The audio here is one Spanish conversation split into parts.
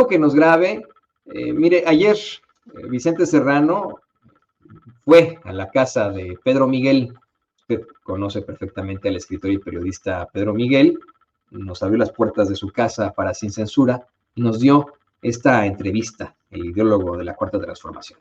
pido que nos grabe. Mire, ayer Vicente Serrano fue a la casa de Pedro Miguel. Usted conoce perfectamente al escritor y periodista Pedro Miguel. Nos abrió las puertas de su casa para Sin Censura y nos dio esta entrevista, el ideólogo de la Cuarta Transformación.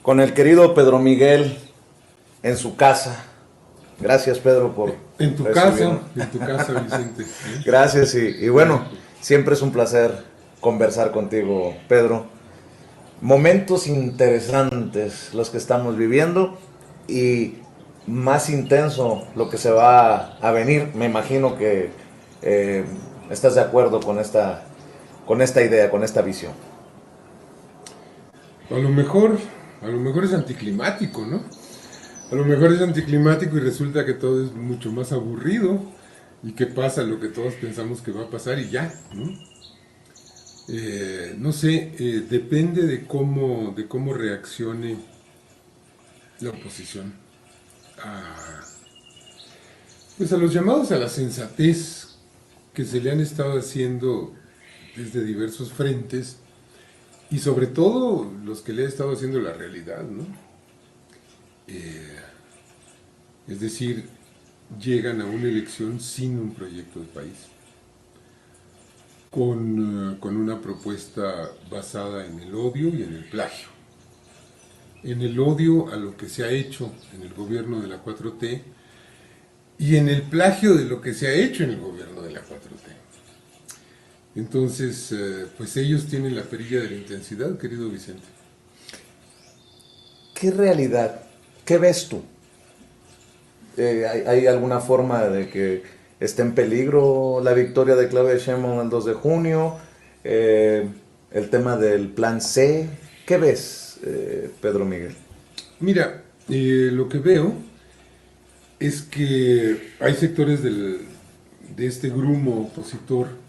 Con el querido Pedro Miguel en su casa. Gracias, Pedro, por en tu casa, Vicente. Gracias y bueno, siempre es un placer conversar contigo, Pedro. Momentos interesantes los que estamos viviendo y más intenso lo que se va a venir. Me imagino que estás de acuerdo con esta idea, con esta visión. A lo mejor es anticlimático, ¿no? A lo mejor es anticlimático y resulta que todo es mucho más aburrido y que pasa lo que todos pensamos que va a pasar y ya, ¿no? No sé, depende de cómo reaccione la oposición pues a los llamados a la sensatez que se le han estado haciendo desde diversos frentes y sobre todo los que le ha estado haciendo la realidad, ¿no? Es decir, llegan a una elección sin un proyecto de país, con una propuesta basada en el odio y en el plagio. En el odio a lo que se ha hecho en el gobierno de la 4T y en el plagio de lo que se ha hecho en el gobierno de la 4T. Entonces, pues ellos tienen la perilla de la intensidad, querido Vicente. ¿Qué realidad? ¿Qué ves tú? ¿Hay alguna forma de que esté en peligro la victoria de Claudia Sheinbaum el 2 de junio? El tema del plan C. ¿Qué ves, Pedro Miguel? Mira, lo que veo es que hay sectores de este grumo opositor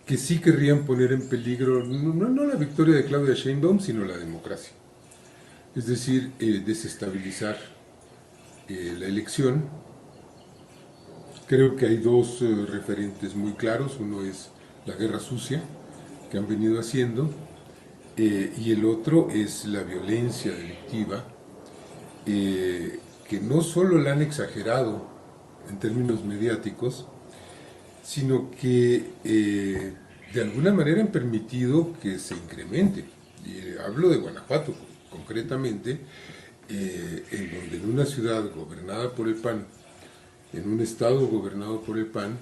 que sí querrían poner en peligro no la victoria de Claudia Sheinbaum, sino la democracia. Es decir, desestabilizar la elección. Creo que hay dos referentes muy claros. Uno es la guerra sucia que han venido haciendo y el otro es la violencia delictiva que no solo la han exagerado en términos mediáticos, sino que de alguna manera han permitido que se incremente. Hablo de Guanajuato concretamente, en donde en una ciudad gobernada por el PAN, en un estado gobernado por el PAN,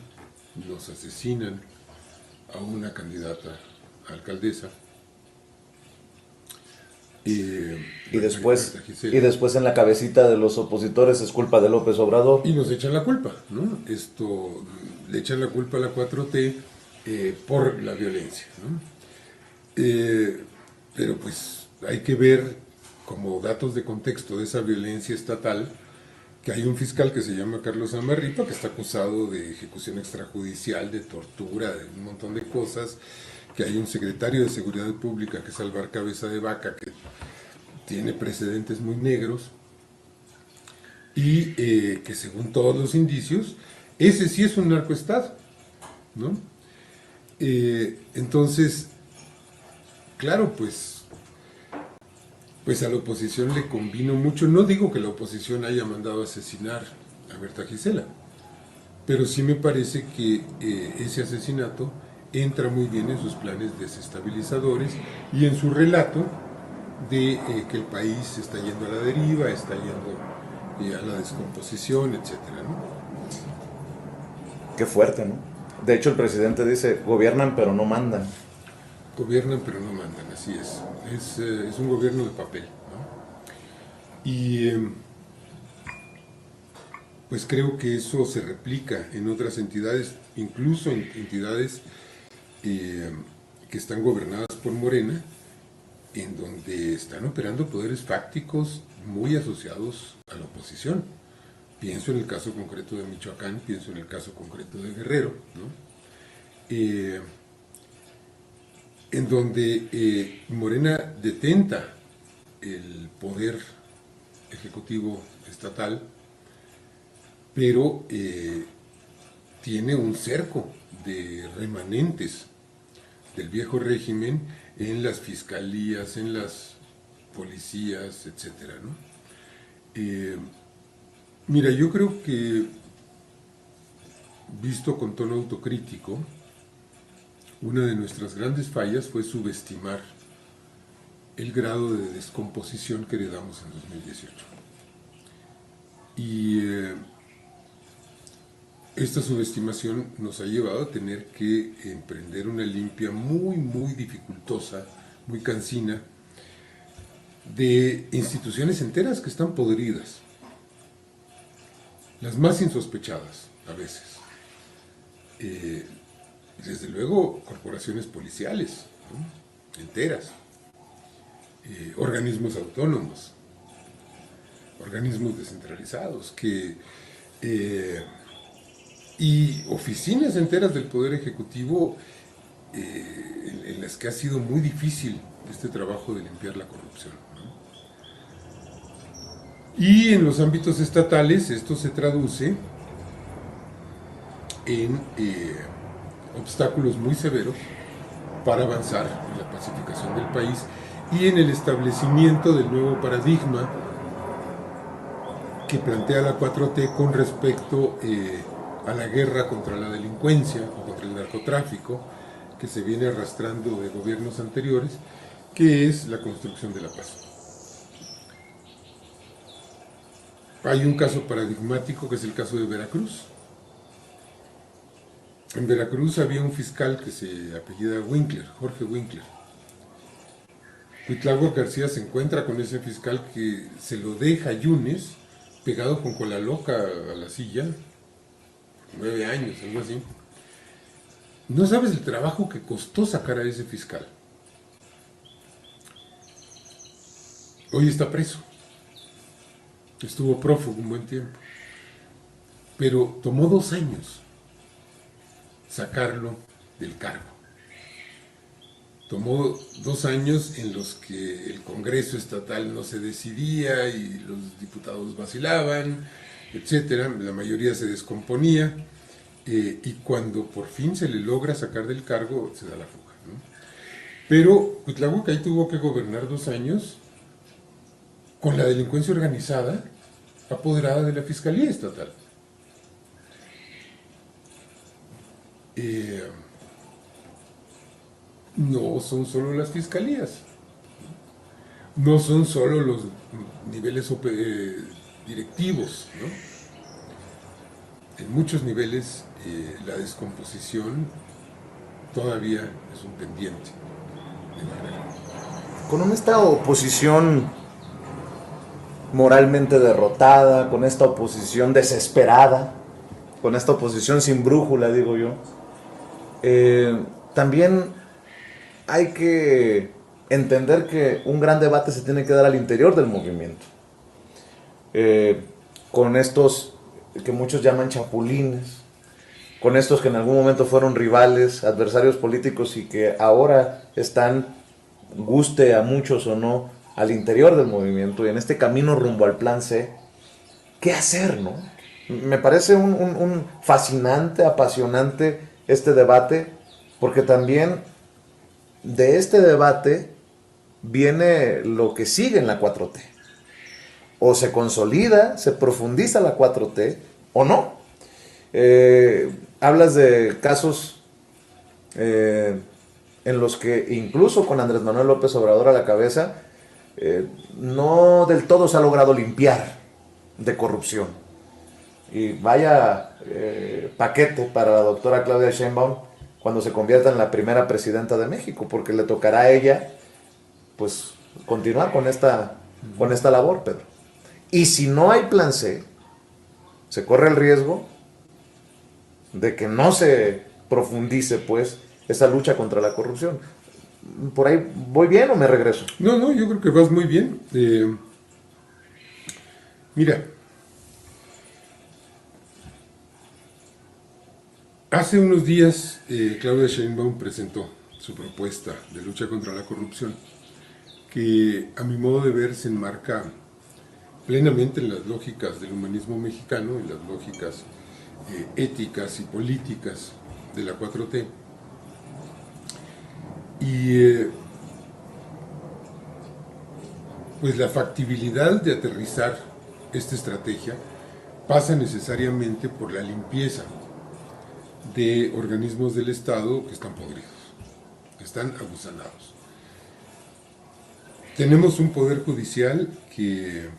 nos asesinan a una candidata a alcaldesa. Y después en la cabecita de los opositores es culpa de López Obrador. Y nos echan la culpa, ¿no? Le echan la culpa a la 4T por la violencia, ¿no? Pero pues hay que ver como datos de contexto de esa violencia estatal que hay un fiscal que se llama Carlos Amarripa que está acusado de ejecución extrajudicial, de tortura, de un montón de cosas, que hay un secretario de Seguridad Pública que es Alvar Cabeza de Vaca que tiene precedentes muy negros y que según todos los indicios, ese sí es un narcoestado, ¿no? Entonces, claro, pues a la oposición le convino mucho. No digo que la oposición haya mandado a asesinar a Berta Gisela, pero sí me parece que ese asesinato entra muy bien en sus planes desestabilizadores y en su relato de que el país está yendo a la deriva, está yendo a la descomposición, etcétera, ¿no? Qué fuerte, ¿no? De hecho, el presidente dice, gobiernan pero no mandan. Gobiernan pero no mandan, así es. Es un gobierno de papel, ¿no? Y pues creo que eso se replica en otras entidades, incluso en entidades que están gobernadas por Morena, en donde están operando poderes fácticos muy asociados a la oposición. Pienso en el caso concreto de Michoacán, pienso en el caso concreto de Guerrero, ¿no? en donde Morena detenta el poder ejecutivo estatal, pero tiene un cerco de remanentes del viejo régimen en las fiscalías, en las policías, etcétera, ¿no? Mira, yo creo que, visto con tono autocrítico, una de nuestras grandes fallas fue subestimar el grado de descomposición que heredamos en 2018. Y esta subestimación nos ha llevado a tener que emprender una limpia muy, muy dificultosa, muy cansina, de instituciones enteras que están podridas. Las más insospechadas, a veces. Desde luego, corporaciones policiales, ¿no? Enteras. Organismos autónomos, organismos descentralizados, y oficinas enteras del Poder Ejecutivo en las que ha sido muy difícil este trabajo de limpiar la corrupción, ¿no? Y en los ámbitos estatales esto se traduce en obstáculos muy severos para avanzar en la pacificación del país y en el establecimiento del nuevo paradigma que plantea la 4T con respecto a la guerra contra la delincuencia o contra el narcotráfico que se viene arrastrando de gobiernos anteriores, que es la construcción de la paz. Hay un caso paradigmático que es el caso de Veracruz. En Veracruz había un fiscal que se apellida Winkler, Jorge Winkler. Cuitláhuac García se encuentra con ese fiscal que se lo deja Yunes pegado con cola loca a la silla, 9 años, algo así. No sabes el trabajo que costó sacar a ese fiscal. Hoy está preso. Estuvo prófugo un buen tiempo. Pero tomó 2 años sacarlo del cargo. Tomó 2 años en los que el Congreso estatal no se decidía y los diputados vacilaban, etcétera. La mayoría se descomponía y cuando por fin se le logra sacar del cargo se da la fuga, ¿no? Pero Cuitláhuac ahí tuvo que gobernar 2 años con la delincuencia organizada apoderada de la Fiscalía Estatal. No son solo las fiscalías, no son solo los niveles directivos, ¿no? En muchos niveles la descomposición todavía es un pendiente de barrer. Con esta oposición moralmente derrotada, con esta oposición desesperada, con esta oposición sin brújula, digo yo, también hay que entender que un gran debate se tiene que dar al interior del movimiento. Con estos que muchos llaman chapulines, con estos que en algún momento fueron rivales, adversarios políticos y que ahora están, guste a muchos o no, al interior del movimiento y en este camino rumbo al plan C. ¿Qué hacer, no? Me parece un fascinante, apasionante este debate, porque también de este debate viene lo que sigue en la 4T. O se consolida, se profundiza la 4T, o no. Hablas de casos en los que incluso con Andrés Manuel López Obrador a la cabeza, no del todo se ha logrado limpiar de corrupción. Y vaya paquete para la doctora Claudia Sheinbaum cuando se convierta en la primera presidenta de México, porque le tocará a ella pues continuar con esta labor, Pedro. Y si no hay plan C, se corre el riesgo de que no se profundice pues esa lucha contra la corrupción. ¿Por ahí voy bien o me regreso? No, yo creo que vas muy bien. Mira, hace unos días Claudia Sheinbaum presentó su propuesta de lucha contra la corrupción, que a mi modo de ver se enmarca plenamente en las lógicas del humanismo mexicano, en las lógicas éticas y políticas de la 4T. Y pues la factibilidad de aterrizar esta estrategia pasa necesariamente por la limpieza de organismos del Estado que están podridos, que están aguzanados. Tenemos un poder judicial que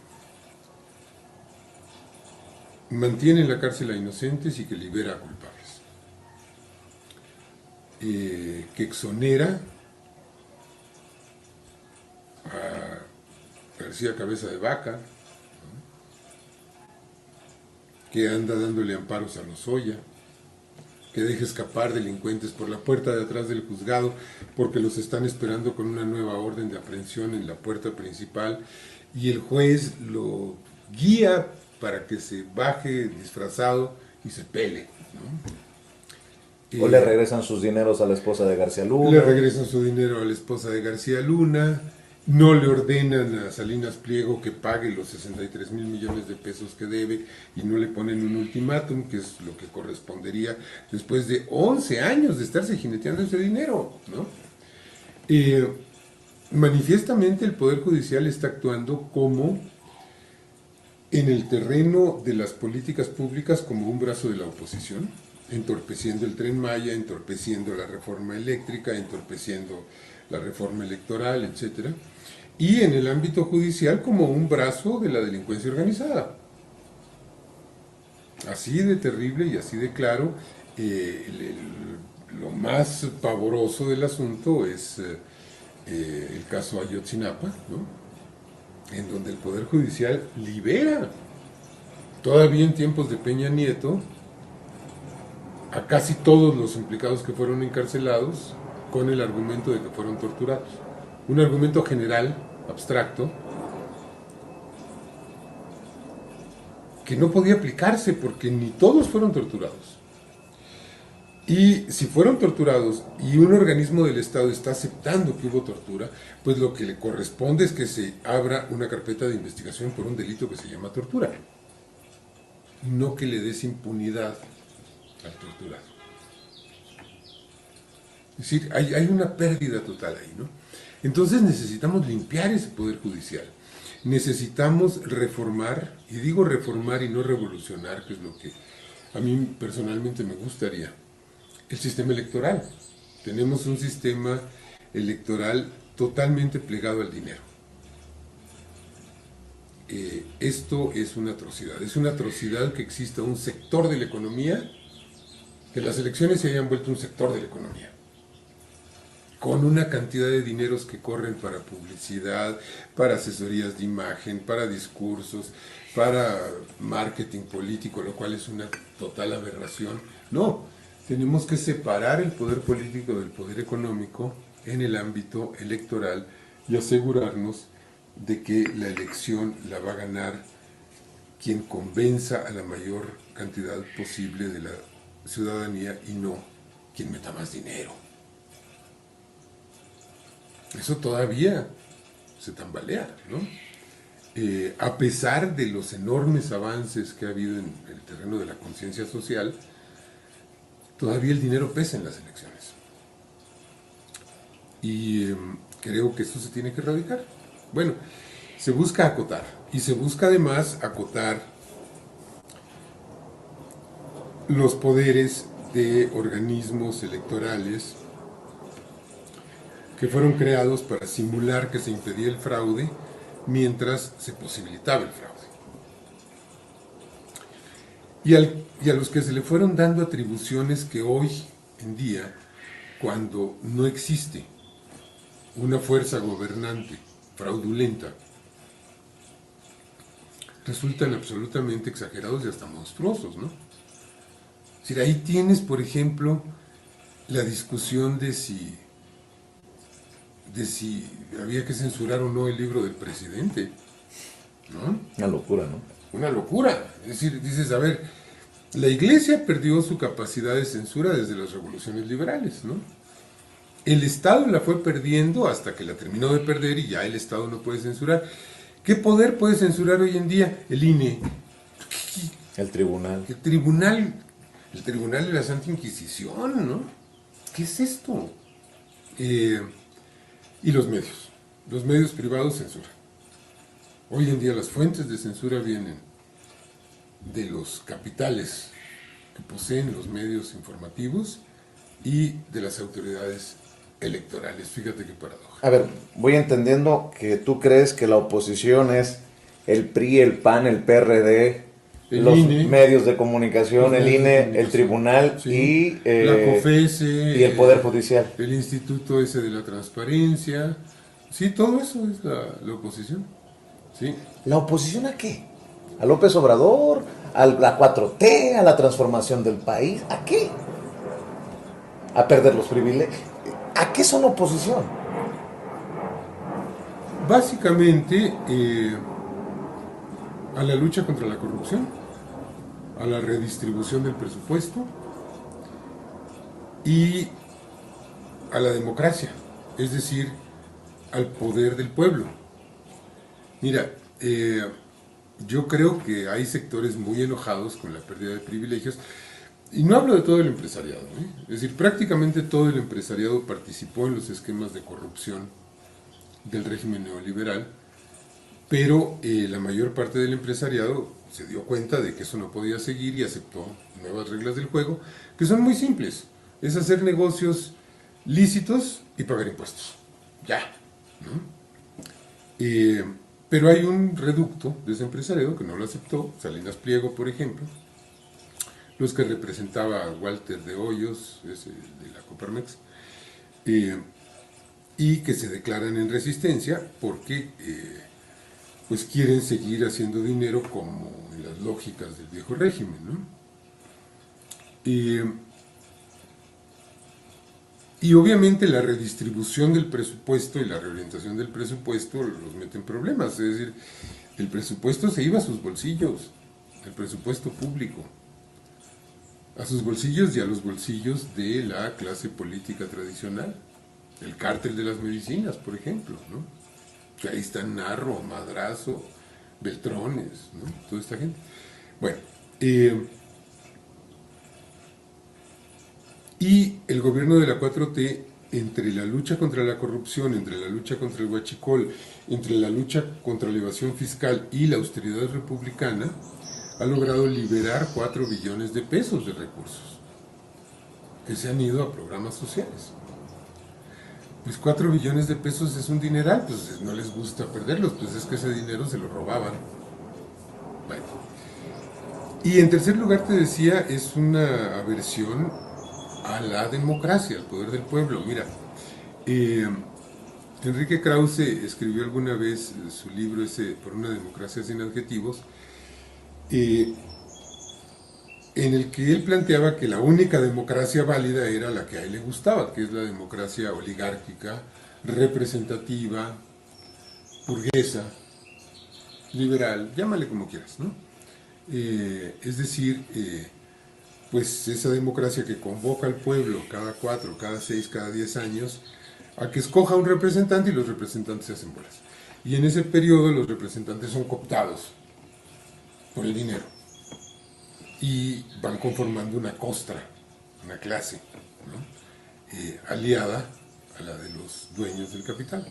mantiene en la cárcel a inocentes y que libera a culpables, que exonera a García Cabeza de Vaca, ¿no?, que anda dándole amparos a Lozoya, que deja escapar delincuentes por la puerta de atrás del juzgado porque los están esperando con una nueva orden de aprehensión en la puerta principal y el juez lo guía para que se baje disfrazado y se pele, ¿no? O le regresan sus dineros a la esposa de García Luna. Le regresan su dinero a la esposa de García Luna. No le ordenan a Salinas Pliego que pague los 63,000 millones de pesos que debe y no le ponen un ultimátum, que es lo que correspondería después de 11 años de estarse jineteando ese dinero, ¿no? Manifiestamente el Poder Judicial está actuando como en el terreno de las políticas públicas como un brazo de la oposición, entorpeciendo el Tren Maya, entorpeciendo la reforma eléctrica, entorpeciendo la reforma electoral, etcétera, y en el ámbito judicial como un brazo de la delincuencia organizada. Así de terrible y así de claro. Lo más pavoroso del asunto es el caso Ayotzinapa, ¿no?, en donde el Poder Judicial libera, todavía en tiempos de Peña Nieto, a casi todos los implicados que fueron encarcelados con el argumento de que fueron torturados. Un argumento general, abstracto, que no podía aplicarse porque ni todos fueron torturados. Y si fueron torturados y un organismo del Estado está aceptando que hubo tortura, pues lo que le corresponde es que se abra una carpeta de investigación por un delito que se llama tortura. No que le des impunidad al torturado. Es decir, hay una pérdida total ahí, ¿no? Entonces necesitamos limpiar ese Poder Judicial. Necesitamos reformar, y digo reformar y no revolucionar, que es lo que a mí personalmente me gustaría, el sistema electoral. Tenemos un sistema electoral totalmente plegado al dinero. Esto es una atrocidad que exista un sector de la economía, que las elecciones se hayan vuelto un sector de la economía, con una cantidad de dineros que corren para publicidad, para asesorías de imagen, para discursos, para marketing político, lo cual es una total aberración. No, tenemos que separar el poder político del poder económico en el ámbito electoral y asegurarnos de que la elección la va a ganar quien convenza a la mayor cantidad posible de la ciudadanía y no quien meta más dinero. Eso todavía se tambalea, ¿no? A pesar de los enormes avances que ha habido en el terreno de la conciencia social, todavía el dinero pesa en las elecciones. Y creo que eso se tiene que erradicar. Bueno, se busca acotar, y se busca además acotar los poderes de organismos electorales que fueron creados para simular que se impedía el fraude mientras se posibilitaba el fraude. Y a los que se le fueron dando atribuciones que hoy en día, cuando no existe una fuerza gobernante fraudulenta, resultan absolutamente exagerados y hasta monstruosos, ¿no? Es decir, ahí tienes, por ejemplo, la discusión de si había que censurar o no el libro del presidente, ¿no? Una locura, ¿no? Una locura. Es decir, dices, a ver, la Iglesia perdió su capacidad de censura desde las revoluciones liberales, ¿no? El Estado la fue perdiendo hasta que la terminó de perder y ya el Estado no puede censurar. ¿Qué poder puede censurar hoy en día? El INE, El tribunal. el tribunal de la Santa Inquisición, ¿no? ¿Qué es esto? Y los medios privados censuran. Hoy en día las fuentes de censura vienen de los capitales que poseen los medios informativos y de las autoridades electorales. Fíjate qué paradoja. A ver, voy entendiendo que tú crees que la oposición es el PRI, el PAN, el PRD, El los INE, medios de comunicación, los el medios de INE, el comunicación, tribunal sí, y, la COFESE, y el Poder Judicial. el Instituto ese de la Transparencia. Sí, todo eso es la oposición. Sí. ¿La oposición a qué? ¿A López Obrador? ¿A la 4T? ¿A la transformación del país? ¿A qué? ¿A perder los privilegios? ¿A qué son oposición? Básicamente a la lucha contra la corrupción, a la redistribución del presupuesto y a la democracia, es decir, al poder del pueblo. Mira, yo creo que hay sectores muy enojados con la pérdida de privilegios, y no hablo de todo el empresariado, ¿eh? Es decir, prácticamente todo el empresariado participó en los esquemas de corrupción del régimen neoliberal, pero la mayor parte del empresariado se dio cuenta de que eso no podía seguir y aceptó nuevas reglas del juego, que son muy simples. Es hacer negocios lícitos y pagar impuestos. Ya, ¿no? Pero hay un reducto de ese empresariado que no lo aceptó, Salinas Pliego, por ejemplo, los que representaba a Walter de Hoyos, ese de la Coparmex, y que se declaran en resistencia porque pues quieren seguir haciendo dinero como en las lógicas del viejo régimen, ¿no? Y obviamente la redistribución del presupuesto y la reorientación del presupuesto los mete en problemas, es decir, el presupuesto se iba a sus bolsillos, el presupuesto público, a sus bolsillos y a los bolsillos de la clase política tradicional, el cártel de las medicinas, por ejemplo, ¿no? Que ahí están Narro, Madrazo, Beltrones, ¿no? Toda esta gente. Bueno, y el gobierno de la 4T, entre la lucha contra la corrupción, entre la lucha contra el huachicol, entre la lucha contra la evasión fiscal y la austeridad republicana, ha logrado liberar 4 billones de pesos de recursos que se han ido a programas sociales. Pues 4 billones de pesos es un dineral, pues no les gusta perderlos, pues es que ese dinero se lo robaban. Bueno. Y en tercer lugar te decía, es una aversión a la democracia, al poder del pueblo. Mira, Enrique Krause escribió alguna vez su libro ese, Por una democracia sin adjetivos, en el que él planteaba que la única democracia válida era la que a él le gustaba, que es la democracia oligárquica, representativa, burguesa, liberal, llámale como quieras, ¿no? Es decir, pues esa democracia que convoca al pueblo cada 4, cada 6, cada 10 años a que escoja un representante y los representantes se hacen bolas. Y en ese periodo los representantes son cooptados por el dinero y van conformando una costra, una clase, ¿no? Aliada a la de los dueños del capital.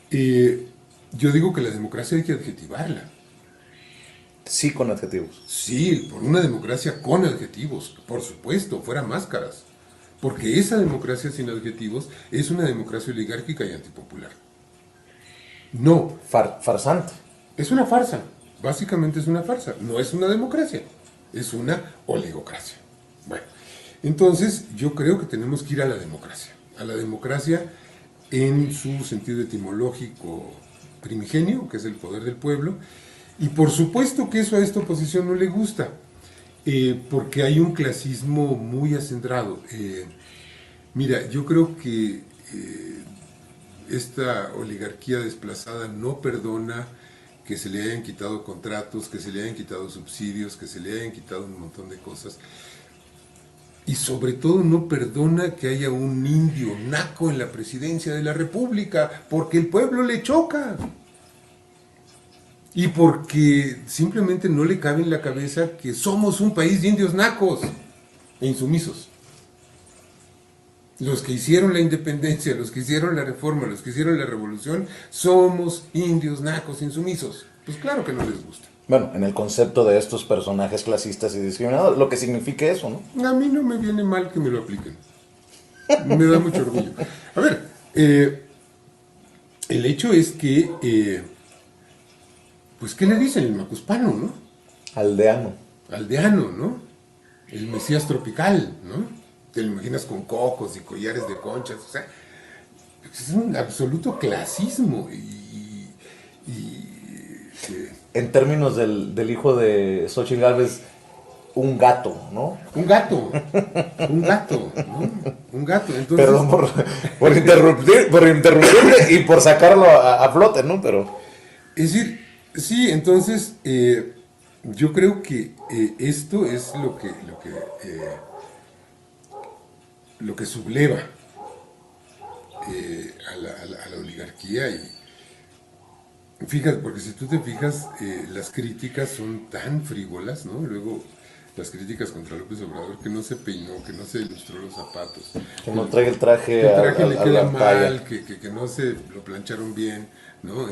Yo digo que la democracia hay que adjetivarla. Sí, con adjetivos. Sí, por una democracia con adjetivos, por supuesto, fuera máscaras. Porque esa democracia sin adjetivos es una democracia oligárquica y antipopular. No. Farsante. Es una farsa. Básicamente es una farsa. No es una democracia. Es una oligocracia. Bueno, entonces yo creo que tenemos que ir a la democracia. A la democracia en su sentido etimológico primigenio, que es el poder del pueblo. Y por supuesto que eso a esta oposición no le gusta, porque hay un clasismo muy acendrado. Mira, yo creo que esta oligarquía desplazada no perdona que se le hayan quitado contratos, que se le hayan quitado subsidios, que se le hayan quitado un montón de cosas. Y sobre todo no perdona que haya un indio naco en la presidencia de la República, porque el pueblo le choca. Y porque simplemente no le cabe en la cabeza que somos un país de indios nacos e insumisos. Los que hicieron la independencia, los que hicieron la reforma, los que hicieron la revolución, somos indios nacos insumisos. Pues claro que no les gusta. Bueno, en el concepto de estos personajes clasistas y discriminados, lo que significa eso, ¿no? A mí no me viene mal que me lo apliquen. Me da mucho orgullo. A ver, el hecho es que, pues, ¿qué le dicen? El macuspano, ¿no? Aldeano. Aldeano, ¿no? El Mesías tropical, ¿no? Te lo imaginas con cocos y collares de conchas, o sea, es un absoluto clasismo En términos del hijo de Xochitl Gálvez, un gato, ¿no? un gato, ¿no? Un gato, entonces... Perdón por interrumpirte y por sacarlo a flote, ¿no? Pero Es decir, sí, entonces yo creo que esto es lo que subleva a la oligarquía. Y fíjate, porque si tú te fijas, las críticas son tan frívolas, ¿no? Luego las críticas contra López Obrador, que no se peinó, que no se ilustró los zapatos, que no trae el traje que el traje le queda la talla. mal, que no se lo plancharon bien, ¿no?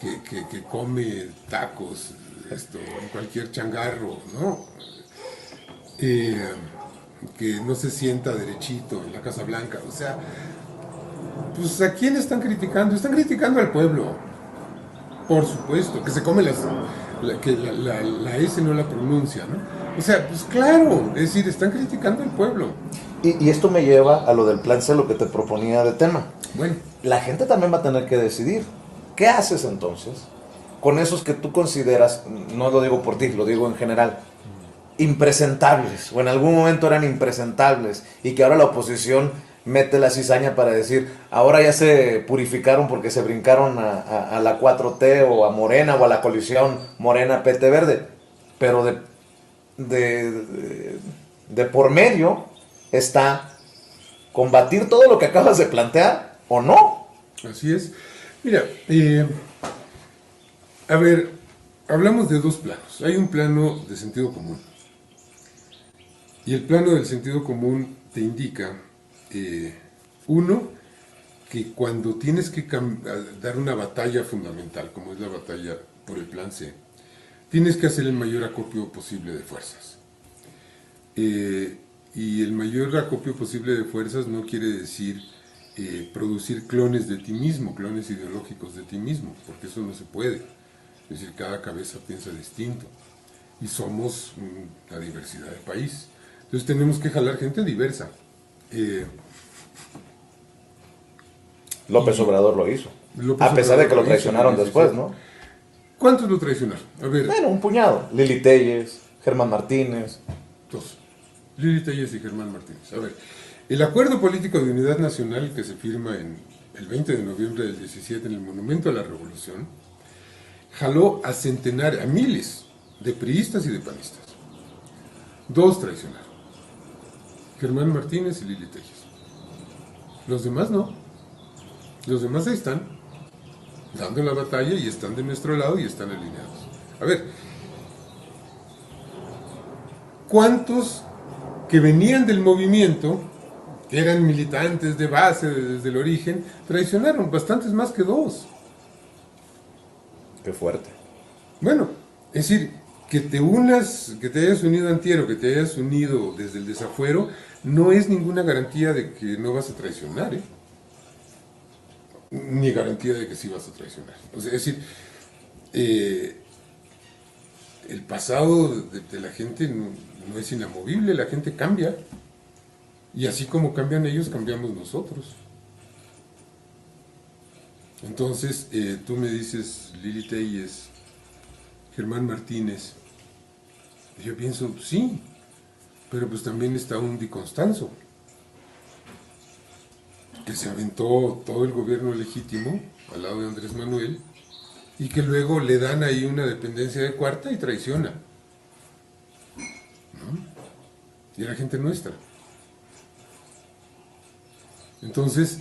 Que come tacos, en cualquier changarro, ¿no? Que no se sienta derechito en la Casa Blanca, o sea, pues ¿a quién están criticando? Están criticando al pueblo, por supuesto, que se come la S no la pronuncia, ¿no? O sea, pues claro, es decir, están criticando al pueblo. Y esto me lleva a lo del plan C, lo que te proponía de tema. Bueno, La gente también va a tener que decidir. ¿Qué haces entonces con esos que tú consideras, no lo digo por ti, lo digo en general, impresentables, o en algún momento eran impresentables, y que ahora la oposición mete la cizaña para decir, ahora ya se purificaron porque se brincaron a la 4T o a Morena o a la coalición Morena-PT Verde? Pero de por medio está combatir todo lo que acabas de plantear o no. así es. Mira, a ver, hablamos de dos planos. Hay un plano de sentido común. Y el plano del sentido común te indica, uno, que cuando tienes que dar una batalla fundamental, como es la batalla por el plan C, tienes que hacer el mayor acopio posible de fuerzas. Y el mayor acopio posible de fuerzas no quiere decir producir clones de ti mismo, clones ideológicos de ti mismo, porque eso no se puede. Es decir, cada cabeza piensa distinto. Y somos una diversidad de país. Entonces tenemos que jalar gente diversa. López Obrador lo hizo. López A pesar de que lo Obrador traicionaron hizo, después, ¿no? ¿Cuántos lo traicionaron? A ver, Bueno, un puñado. Lili Telles, Germán Martínez. dos. Lili Telles y Germán Martínez. A ver, el acuerdo político de unidad nacional que se firma el 20 de noviembre del 17 en el Monumento a la Revolución, jaló a miles de priistas y de panistas. Dos traicionaron. Germán Martínez y Lili Telles. Los demás no. Los demás ahí están, dando la batalla y están de nuestro lado y están alineados. A ver, ¿cuántos que venían del movimiento, que eran militantes de base desde el origen, traicionaron? Bastantes más que dos. Qué fuerte. Bueno, es decir, que te hayas unido antiero, que te hayas unido desde el desafuero, no es ninguna garantía de que no vas a traicionar, ni garantía de que sí vas a traicionar. O sea, es decir, el pasado de la gente no es inamovible, la gente cambia. Y así como cambian ellos, cambiamos nosotros. Entonces, tú me dices, Lili Telles, Germán Martínez. Yo pienso, sí, pero pues también está un Di Constanzo, que se aventó todo el gobierno legítimo al lado de Andrés Manuel y que luego le dan ahí una dependencia de cuarta y traiciona, ¿no? y era gente nuestra. Entonces,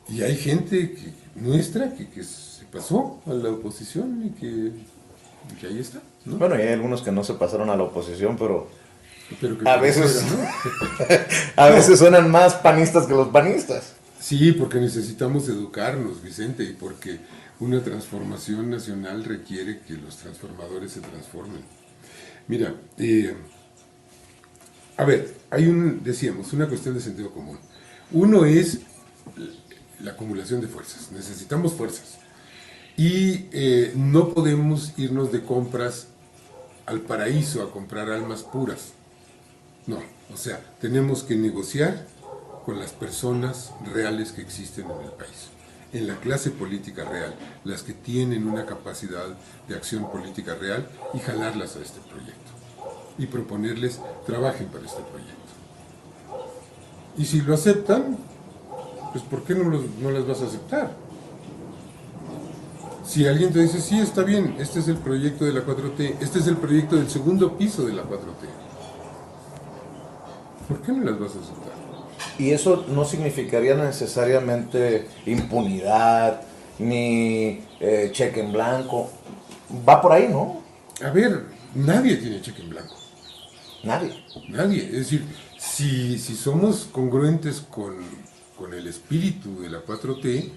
y hay gente nuestra que se pasó a la oposición y que ahí está, ¿no? Bueno, y hay algunos que no se pasaron a la oposición, pero Pero que a veces, pareciera, ¿no? a veces suenan más panistas que los panistas. Sí, porque necesitamos educarnos, Vicente, y porque una transformación nacional requiere que los transformadores se transformen. Mira, a ver, decíamos, una cuestión de sentido común. Uno es la acumulación de fuerzas. Necesitamos fuerzas. Y no podemos irnos de compras al paraíso a comprar almas puras. No, o sea, tenemos que negociar con las personas reales que existen en el país, en la clase política real, las que tienen una capacidad de acción política real, y jalarlas a este proyecto y proponerles trabajen para este proyecto. Y si lo aceptan, pues ¿por qué no las vas a aceptar? Si alguien te dice, sí, está bien, este es el proyecto de la 4T, este es el proyecto del segundo piso de la 4T, ¿por qué no las vas a aceptar? Y eso no significaría necesariamente impunidad, ni cheque en blanco. Va por ahí, ¿no? A ver, nadie tiene cheque en blanco. Nadie. Nadie. Es decir, si somos congruentes con el espíritu de la 4T,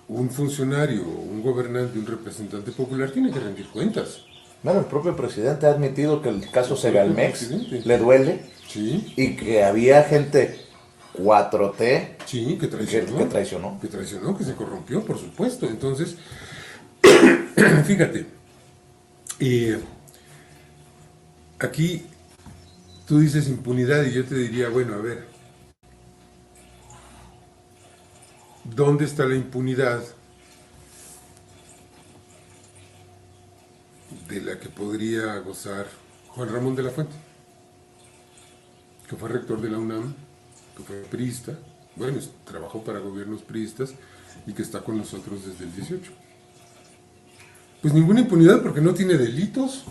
un funcionario, un gobernante, un representante popular tiene que rendir cuentas. Bueno, el propio presidente ha admitido que el caso Segalmex presidente. le duele Sí, y que había gente 4T sí, que traicionó. que traicionó. Que traicionó, que se corrompió, por supuesto. Entonces, fíjate, aquí tú dices impunidad y yo te diría, bueno, a ver, ¿dónde está la impunidad de la que podría gozar Juan Ramón de la Fuente, que fue rector de la UNAM, que fue priista, bueno, trabajó para gobiernos priistas y que está con nosotros desde el 18? Pues ninguna impunidad, porque no tiene delitos,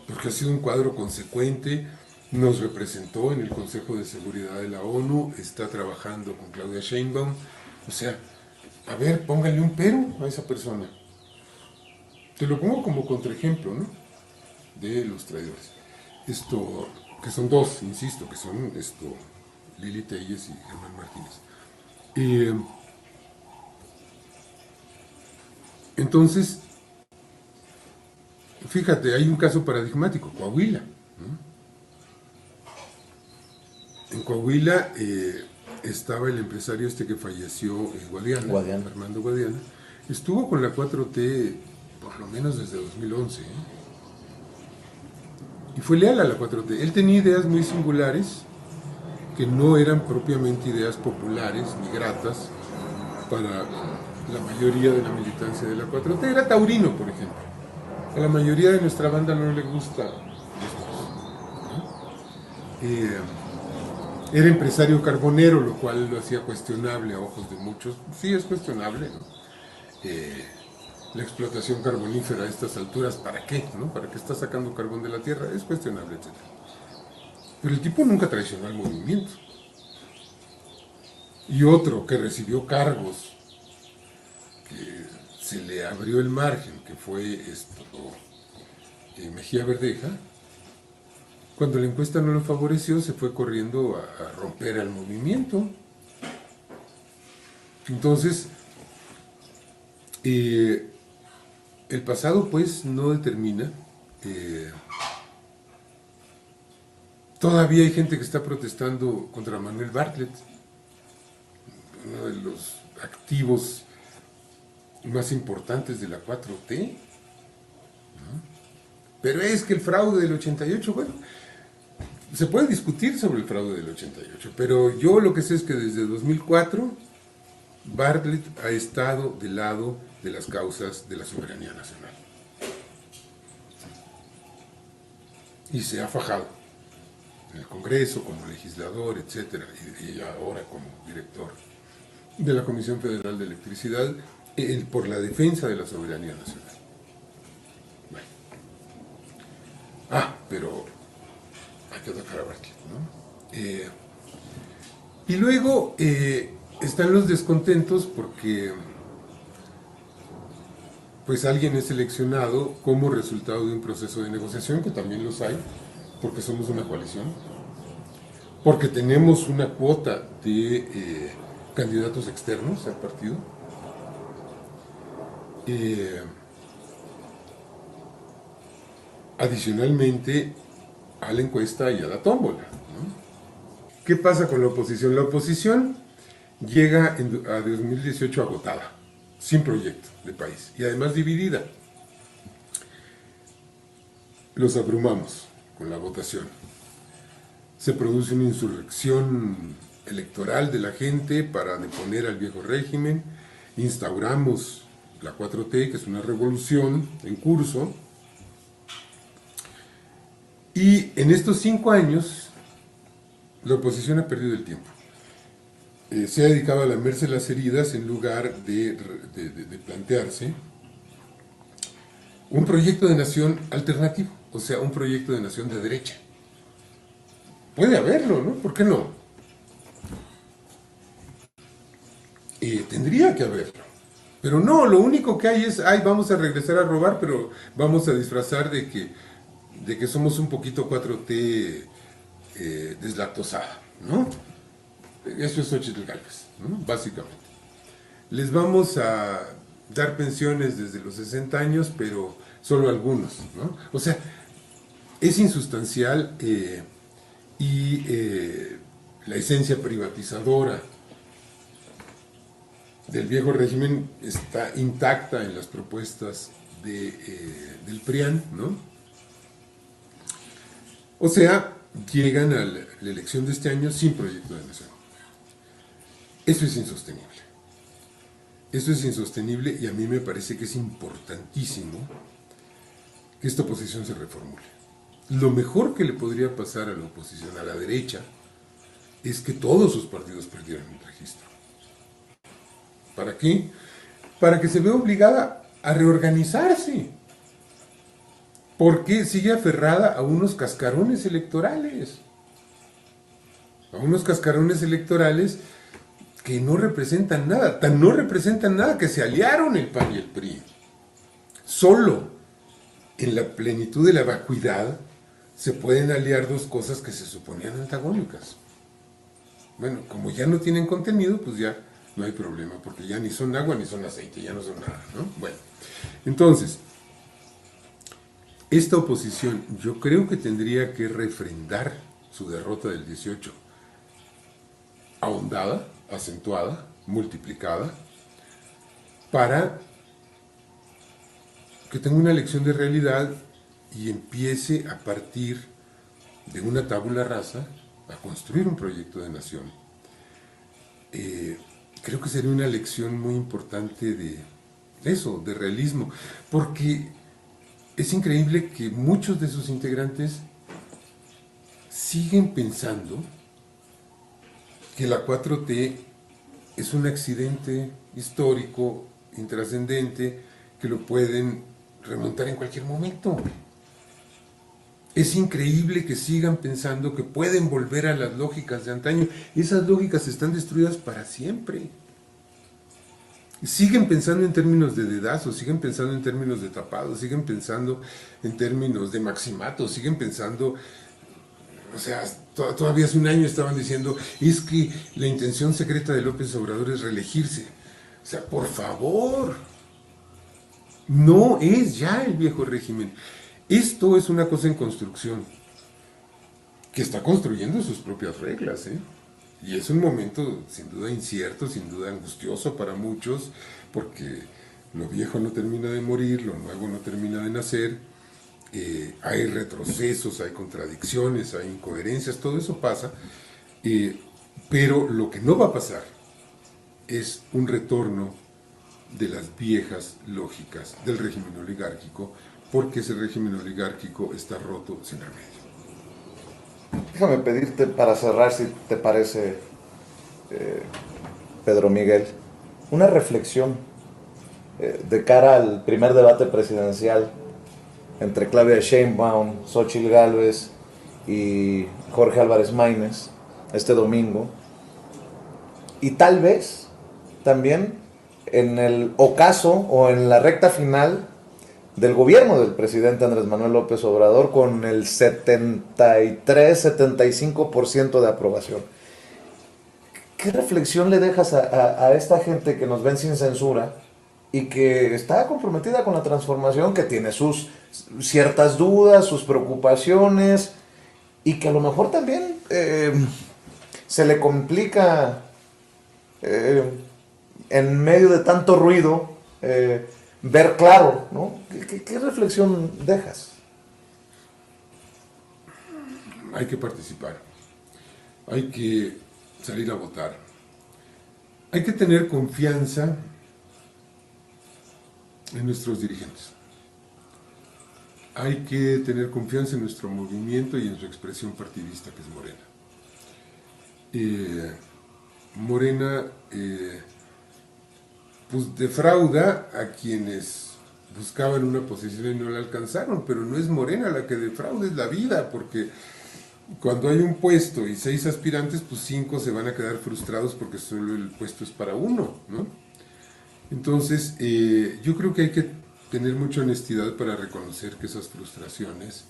porque ha sido un cuadro consecuente, nos representó en el Consejo de Seguridad de la ONU, está trabajando con Claudia Sheinbaum. O sea, a ver, póngale un pero a esa persona. Te lo pongo como contraejemplo, ¿no? De los traidores. Esto, que son dos, insisto, que son Lili Telles y Germán Martínez. Entonces, fíjate, hay un caso paradigmático, Coahuila, ¿no? En Coahuila estaba el empresario que falleció en Guadiana, Armando Guadiana. Estuvo con la 4T por lo menos desde 2011, ¿eh? Y fue leal a la 4T. Él tenía ideas muy singulares que no eran propiamente ideas populares ni gratas para la mayoría de la militancia de la 4T. Era taurino, por ejemplo. A la mayoría de nuestra banda no le gusta esto, ¿no? Era empresario carbonero, lo cual lo hacía cuestionable a ojos de muchos. Sí, es cuestionable, ¿no? La explotación carbonífera a estas alturas, ¿para qué? ¿No? ¿Para qué está sacando carbón de la tierra? Es cuestionable, etc. Pero el tipo nunca traicionó al movimiento. Y otro que recibió cargos, que se le abrió el margen, que fue Mejía Verdeja, cuando la encuesta no lo favoreció, se fue corriendo a romper al movimiento. Entonces, el pasado pues no determina. Todavía hay gente que está protestando contra Manuel Bartlett, uno de los activos más importantes de la 4T, ¿no? Pero es que el fraude del 88, bueno, se puede discutir sobre el fraude del 88, pero yo lo que sé es que desde 2004 Bartlett ha estado del lado de las causas de la soberanía nacional. Y se ha fajado en el Congreso como legislador, etc. Y ahora como director de la Comisión Federal de Electricidad por la defensa de la soberanía nacional. pero hay que tocar a Bartlett, ¿no? Y luego están los descontentos porque pues alguien es seleccionado como resultado de un proceso de negociación, que también los hay, porque somos una coalición, porque tenemos una cuota de candidatos externos al partido. Adicionalmente a la encuesta y a la tómbola, ¿no? ¿Qué pasa con la oposición? La oposición llega a 2018 agotada, sin proyecto de país y además dividida. Los abrumamos con la votación. Se produce una insurrección electoral de la gente para deponer al viejo régimen. Instauramos la 4T, que es una revolución en curso. Y en estos 5 años, la oposición ha perdido el tiempo. Se ha dedicado a lamerse las heridas en lugar de plantearse un proyecto de nación alternativo, o sea, un proyecto de nación de derecha. Puede haberlo, ¿no? ¿Por qué no? Tendría que haberlo. Pero no, lo único que hay es, ay, vamos a regresar a robar, pero vamos a disfrazar de que somos un poquito 4T deslactosada, ¿no? Eso es Xochitl Gálvez, ¿no? Básicamente. Les vamos a dar pensiones desde los 60 años, pero solo algunos, ¿no? O sea, es insustancial y la esencia privatizadora del viejo régimen está intacta en las propuestas del PRIAN, ¿no? O sea, llegan a la elección de este año sin proyecto de nación. Eso es insostenible. Eso es insostenible y a mí me parece que es importantísimo que esta oposición se reformule. Lo mejor que le podría pasar a la oposición, a la derecha, es que todos sus partidos perdieran el registro. ¿Para qué? Para que se vea obligada a reorganizarse. Porque sigue aferrada a unos cascarones electorales. A unos cascarones electorales que no representan nada. Tan no representan nada que se aliaron el PAN y el PRI. Solo en la plenitud de la vacuidad se pueden aliar dos cosas que se suponían antagónicas. Bueno, como ya no tienen contenido, pues ya no hay problema, porque ya ni son agua ni son aceite, ya no son nada, ¿no? Bueno, entonces, esta oposición yo creo que tendría que refrendar su derrota del 18, ahondada, acentuada, multiplicada, para que tenga una lección de realidad y empiece a partir de una tabula rasa a construir un proyecto de nación. Creo que sería una lección muy importante de eso, de realismo, porque es increíble que muchos de sus integrantes siguen pensando que la 4T es un accidente histórico, intrascendente, que lo pueden remontar en cualquier momento. Es increíble que sigan pensando que pueden volver a las lógicas de antaño. Esas lógicas están destruidas para siempre. Siguen pensando en términos de dedazos, siguen pensando en términos de tapados, siguen pensando en términos de maximatos, siguen pensando, o sea, todavía hace un año estaban diciendo, es que la intención secreta de López Obrador es reelegirse. O sea, por favor, no es ya el viejo régimen. Esto es una cosa en construcción, que está construyendo sus propias reglas, ¿eh? Y es un momento sin duda incierto, sin duda angustioso para muchos, porque lo viejo no termina de morir, lo nuevo no termina de nacer, hay retrocesos, hay contradicciones, hay incoherencias, todo eso pasa, pero lo que no va a pasar es un retorno de las viejas lógicas del régimen oligárquico, porque ese régimen oligárquico está roto sin remedio. Déjame pedirte para cerrar, si te parece, Pedro Miguel, una reflexión de cara al primer debate presidencial entre Claudia Sheinbaum, Xóchitl Gálvez y Jorge Álvarez Maínez este domingo. Y tal vez también en el ocaso o en la recta final del gobierno del presidente Andrés Manuel López Obrador con el 73-75% de aprobación. ¿Qué reflexión le dejas a esta gente que nos ven sin censura y que está comprometida con la transformación, que tiene sus ciertas dudas, sus preocupaciones y que a lo mejor también se le complica en medio de tanto ruido ver claro, ¿no? ¿Qué reflexión dejas? Hay que participar, hay que salir a votar, hay que tener confianza en nuestros dirigentes, hay que tener confianza en nuestro movimiento y en su expresión partidista, que es Morena. Morena pues defrauda a quienes buscaban una posición y no la alcanzaron, pero no es Morena la que defrauda, es la vida, porque cuando hay un puesto y 6 aspirantes, pues 5 se van a quedar frustrados porque solo el puesto es para uno, ¿no? Entonces, yo creo que hay que tener mucha honestidad para reconocer que esas frustraciones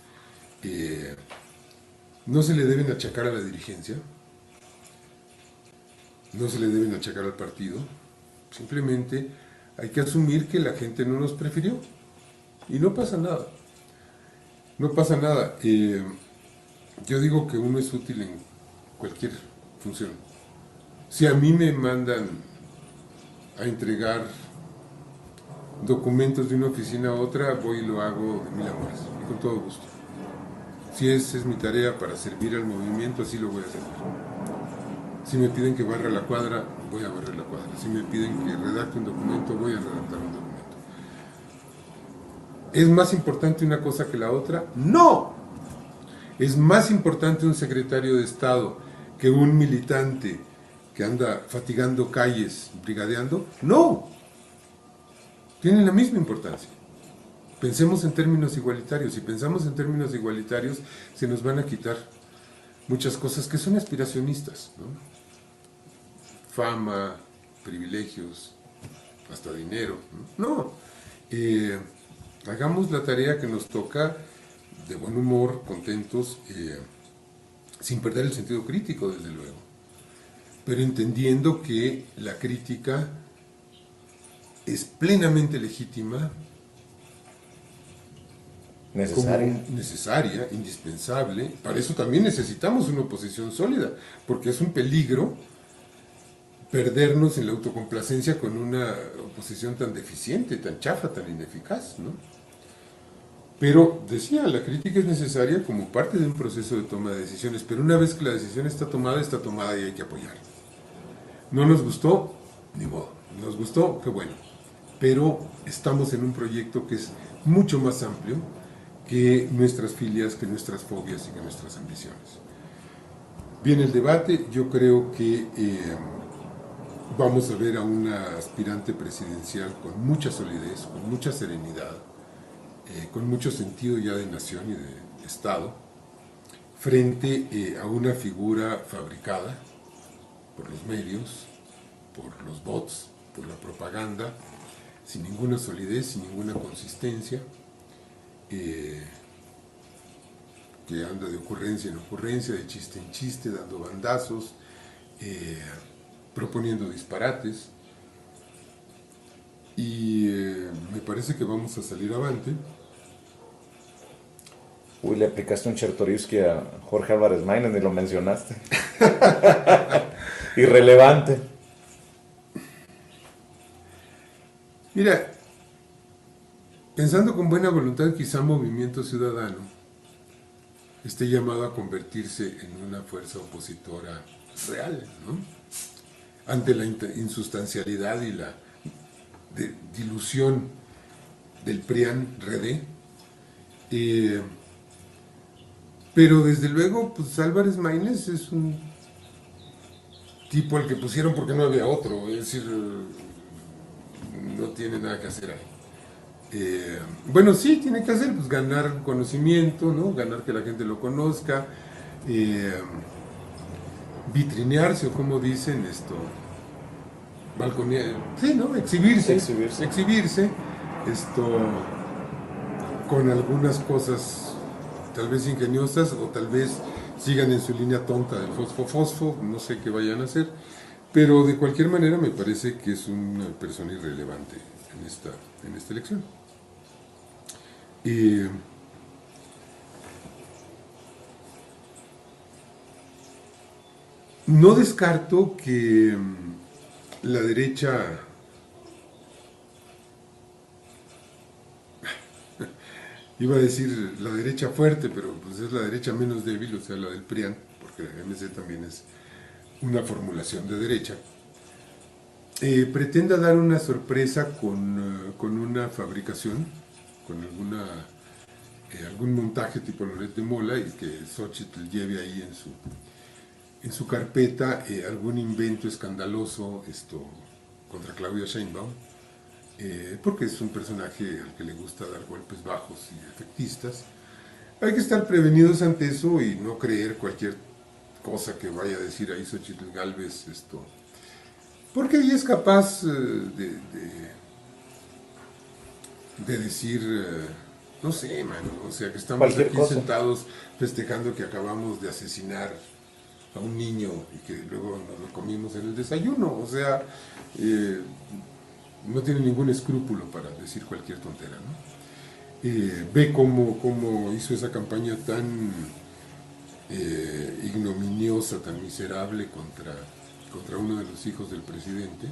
no se le deben achacar a la dirigencia, no se le deben achacar al partido, simplemente hay que asumir que la gente no nos prefirió y no pasa nada, no pasa nada. Yo digo que uno es útil en cualquier función. Si a mí me mandan a entregar documentos de una oficina a otra, voy y lo hago de mil amores y con todo gusto. Si esa es mi tarea para servir al movimiento, así lo voy a hacer. Si me piden que barra la cuadra, voy a barrer la cuadra. Si me piden que redacte un documento, voy a redactar un documento. ¿Es más importante una cosa que la otra? ¡No! ¿Es más importante un secretario de Estado que un militante que anda fatigando calles, brigadeando? ¡No! Tienen la misma importancia. Pensemos en términos igualitarios. Si pensamos en términos igualitarios, se nos van a quitar muchas cosas que son aspiracionistas, ¿no? Fama, privilegios, hasta dinero, ¿no? Hagamos la tarea que nos toca de buen humor, contentos, sin perder el sentido crítico, desde luego, pero entendiendo que la crítica es plenamente legítima, necesaria, indispensable. Para eso también necesitamos una oposición sólida, porque es un peligro perdernos en la autocomplacencia con una oposición tan deficiente, tan chafa, tan ineficaz, ¿no? Pero, decía, la crítica es necesaria como parte de un proceso de toma de decisiones, pero una vez que la decisión está tomada y hay que apoyar. ¿No nos gustó? Ni modo. ¿Nos gustó? Qué bueno. Pero estamos en un proyecto que es mucho más amplio que nuestras filias, que nuestras fobias y que nuestras ambiciones. Viene el debate, yo creo que vamos a ver a una aspirante presidencial con mucha solidez, con mucha serenidad, con mucho sentido ya de nación y de Estado, frente a una figura fabricada por los medios, por los bots, por la propaganda, sin ninguna solidez, sin ninguna consistencia, que anda de ocurrencia en ocurrencia, de chiste en chiste, dando bandazos, proponiendo disparates, y me parece que vamos a salir avante. Uy, le aplicaste un Chertorivsky a Jorge Álvarez Maínez, ni lo mencionaste. Irrelevante. Mira, pensando con buena voluntad, quizá Movimiento Ciudadano esté llamado a convertirse en una fuerza opositora real, ¿no? Ante la insustancialidad y la dilución del PRIAN-RD. Pero desde luego, pues Álvarez Maínez es un tipo al que pusieron porque no había otro, es decir, no tiene nada que hacer ahí. Bueno, sí, tiene que hacer, pues ganar conocimiento, ¿no? Ganar que la gente lo conozca, eh, vitrinearse, o como dicen esto, balconear, sí, ¿no? Exhibirse, esto, con algunas cosas tal vez ingeniosas o tal vez sigan en su línea tonta del fosfo, no sé qué vayan a hacer, pero de cualquier manera me parece que es una persona irrelevante en esta elección. Y no descarto que la derecha, iba a decir la derecha fuerte, pero pues es la derecha menos débil, o sea, la del PRIAN, porque la MC también es una formulación de derecha, pretenda dar una sorpresa con una fabricación, con algún montaje tipo Loret de Mola, y que Xochitl lleve ahí en su carpeta algún invento escandaloso contra Claudia Sheinbaum, porque es un personaje al que le gusta dar golpes bajos y efectistas. Hay que estar prevenidos ante eso y no creer cualquier cosa que vaya a decir ahí Xochitl Gálvez, porque ella es capaz de decir, no sé, mano, o sea, que estamos Cualquier aquí cosa. sentados festejando que acabamos de asesinar a un niño y que luego nos lo comimos en el desayuno, o sea, no tiene ningún escrúpulo para decir cualquier tontera, ¿no? Ve cómo hizo esa campaña tan ignominiosa, tan miserable contra uno de los hijos del presidente,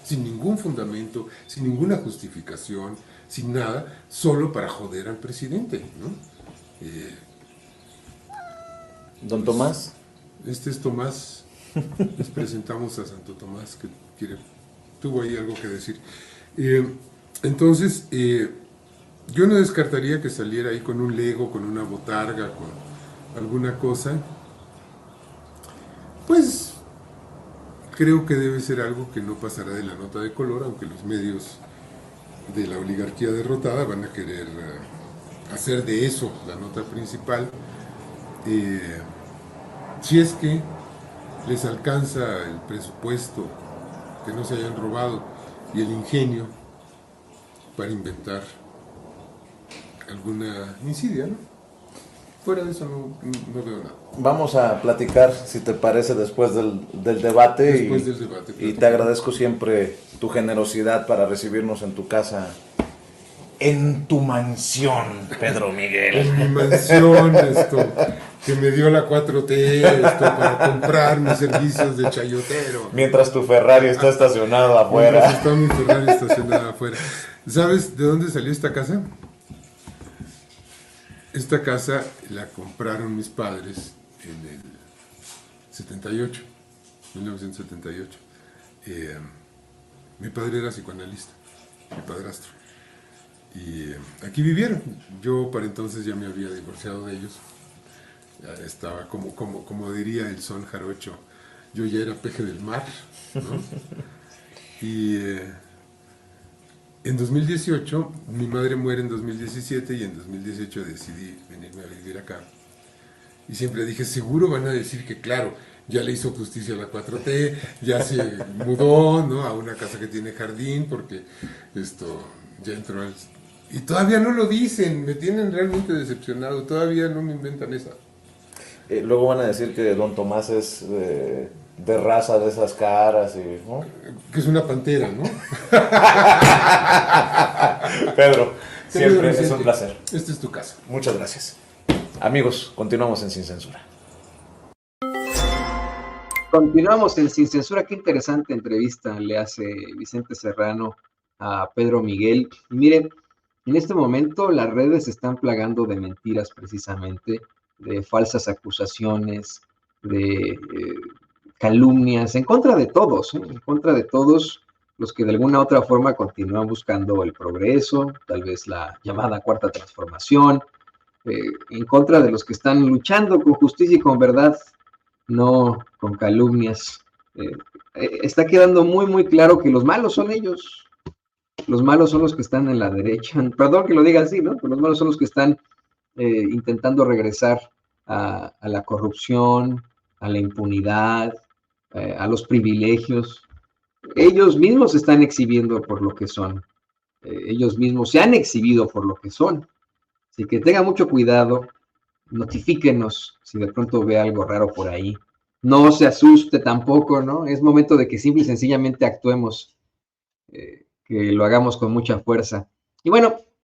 sin ningún fundamento, sin ninguna justificación, sin nada, solo para joder al presidente, ¿no? Don Tomás. Este es Tomás, les presentamos a Santo Tomás, que tuvo ahí algo que decir. Entonces, yo no descartaría que saliera ahí con un Lego, con una botarga, con alguna cosa. Pues creo que debe ser algo que no pasará de la nota de color, aunque los medios de la oligarquía derrotada van a querer hacer de eso la nota principal. Si es que les alcanza el presupuesto, que no se hayan robado, y el ingenio para inventar alguna insidia, ¿no? Fuera de eso no veo nada. Vamos a platicar, si te parece, después del debate. Después del debate. Y te agradezco siempre tu generosidad para recibirnos en tu casa, en tu mansión, Pedro Miguel. En mi mansión, que me dio la 4T, para comprar mis servicios de chayotero. Mientras tu Ferrari está estacionado afuera. Mientras está mi Ferrari estacionada afuera. ¿Sabes de dónde salió esta casa? Esta casa la compraron mis padres en el 78, 1978. Mi padre era psicoanalista, mi padrastro. Y aquí vivieron. Yo para entonces ya me había divorciado de ellos. Ya estaba, como diría el son jarocho, yo ya era peje del mar, ¿no? Y en 2018, mi madre muere en 2017 y en 2018 decidí venirme a vivir acá. Y siempre dije, seguro van a decir que claro, ya le hizo justicia a la 4T, ya se mudó, ¿no?, a una casa que tiene jardín, porque ya entró al... Y todavía no lo dicen, me tienen realmente decepcionado, todavía no me inventan esa. Luego van a decir que Don Tomás es de raza de esas caras, ¿no? Que es una pantera, ¿no? Pedro, siempre es un placer. Esta es tu casa. Muchas gracias. Amigos, continuamos en Sin Censura. Continuamos en Sin Censura. Qué interesante entrevista le hace Vicente Serrano a Pedro Miguel. Y miren, en este momento las redes se están plagando de mentiras precisamente, de falsas acusaciones, de calumnias, en contra de todos, en contra de todos los que de alguna u otra forma continúan buscando el progreso, tal vez la llamada cuarta transformación, en contra de los que están luchando con justicia y con verdad, no con calumnias. Está quedando muy, muy claro que los malos son ellos. los malos son los que están en la derecha. Perdón que lo diga así, ¿no? Pero los malos son los que están intentando regresar a la corrupción, a la impunidad, a los privilegios. Ellos mismos se están exhibiendo por lo que son. Ellos mismos se han exhibido por lo que son. Así que tenga mucho cuidado, notifíquenos si de pronto ve algo raro por ahí. No se asuste tampoco, ¿no? Es momento de que simple y sencillamente actuemos, que lo hagamos con mucha fuerza. Y bueno,